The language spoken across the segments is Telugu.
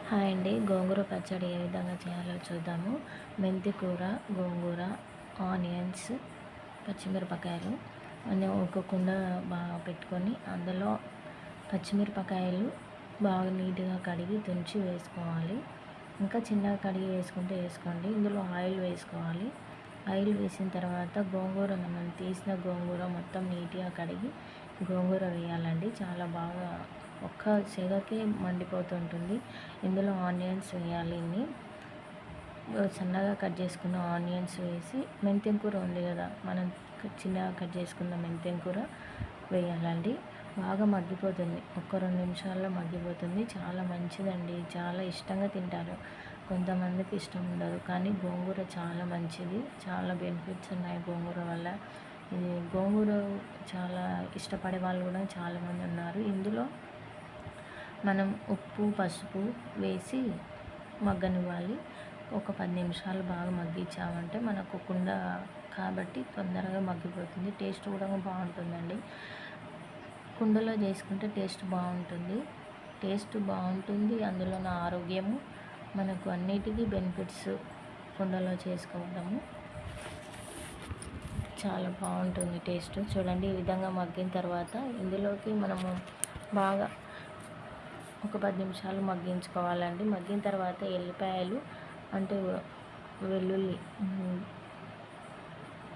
హాయ్ అండి. గోంగూర పచ్చడి ఏ విధంగా చేయాలో చూద్దాము. మెంతి కూర, గోంగూర, ఆనియన్స్, పచ్చిమిరపకాయలు అన్నీ ఒక కుండ బాగా పెట్టుకొని అందులో పచ్చిమిరపకాయలు బాగా నీట్గా కడిగి తుంచి వేసుకోవాలి. ఇంకా చిన్నగా కడిగి వేసుకుంటే వేసుకోండి. ఇందులో ఆయిల్ వేసుకోవాలి. ఆయిల్ వేసిన తర్వాత గోంగూర మనం తీసిన గోంగూర మొత్తం నీట్గా కడిగి గోంగూర వేయాలండి. చాలా బాగా ఒక్క సెగకే మండిపోతుంటుంది. ఇందులో ఆనియన్స్ వేయాలి. ఇన్ని సన్నగా కట్ చేసుకున్న ఆనియన్స్ వేసి మెంతెం కూర ఉంది కదా, మనం చిన్నగా కట్ చేసుకున్న మెంతెం కూర వేయాలండి. బాగా మగ్గిపోతుంది. ఒక్క 2 నిమిషాల్లో మగ్గిపోతుంది. చాలా మంచిదండి. చాలా ఇష్టంగా తింటారు. కొంతమందికి ఇష్టం ఉండదు, కానీ గోంగూర చాలా మంచిది. చాలా బెనిఫిట్స్ ఉన్నాయి గోంగూర వల్ల. ఇది గోంగూర చాలా ఇష్టపడే వాళ్ళు కూడా చాలామంది ఉన్నారు. ఇందులో మనం ఉప్పు, పసుపు వేసి మగ్గనివ్వాలి. ఒక 10 నిమిషాలు బాగా మగ్గించామంటే మనకు కుండ కాబట్టి తొందరగా మగ్గిపోతుంది. టేస్ట్ కూడా బాగుంటుందండి. కుండలో చేసుకుంటే టేస్ట్ బాగుంటుంది. అందులో నా ఆరోగ్యము మనకు అన్నిటికీ బెనిఫిట్స్. కుండలో చేసుకోవడము చాలా బాగుంటుంది టేస్ట్. చూడండి, ఈ విధంగా మగ్గిన తర్వాత ఇందులోకి మనము బాగా ఒక 10 నిమిషాలు మగ్గించుకోవాలండి. మగ్గిన తర్వాత ఎల్లిపాయలు అంటే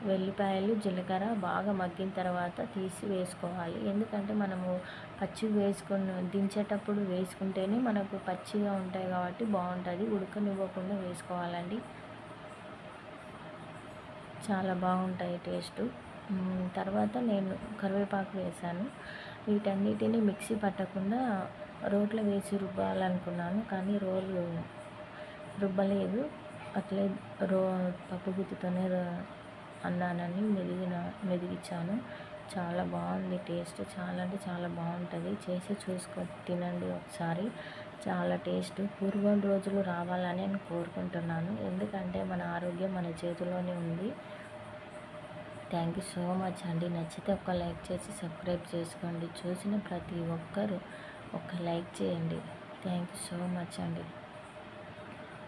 వెల్లిపాయలు, జీలకర్ర బాగా మగ్గిన తర్వాత తీసి వేసుకోవాలి. ఎందుకంటే మనము దించేటప్పుడు వేసుకుంటేనే మనకు పచ్చిగా ఉంటాయి కాబట్టి బాగుంటుంది. ఉడకనివ్వకుండా వేసుకోవాలండి. చాలా బాగుంటాయి టేస్ట్. తర్వాత నేను కరివేపాకు వేసాను. వీటన్నిటిని మిక్సీ పట్టకుండా రోట్లో వేసి రుబ్బాలనుకున్నాను, కానీ రోలు రుబ్బలేదు. అట్లే పప్పు గుత్తితోనే అన్నానని మెదిగించాను. చాలా బాగుంది టేస్ట్. చాలా అంటే చాలా బాగుంటుంది. చేసి తినండి ఒకసారి. చాలా టేస్ట్. పూర్వం రోజులు రావాలని నేను కోరుకుంటున్నాను. ఎందుకంటే మన ఆరోగ్యం మన చేతిలోనే ఉంది. థ్యాంక్ యూ సో మచ్ అండి. నచ్చితే ఒక లైక్ చేసి సబ్స్క్రైబ్ చేసుకోండి. చూసిన ప్రతి ఒక్కరూ ఒక లైక్ చేయండి. థ్యాంక్ యూ సో మచ్ అండి.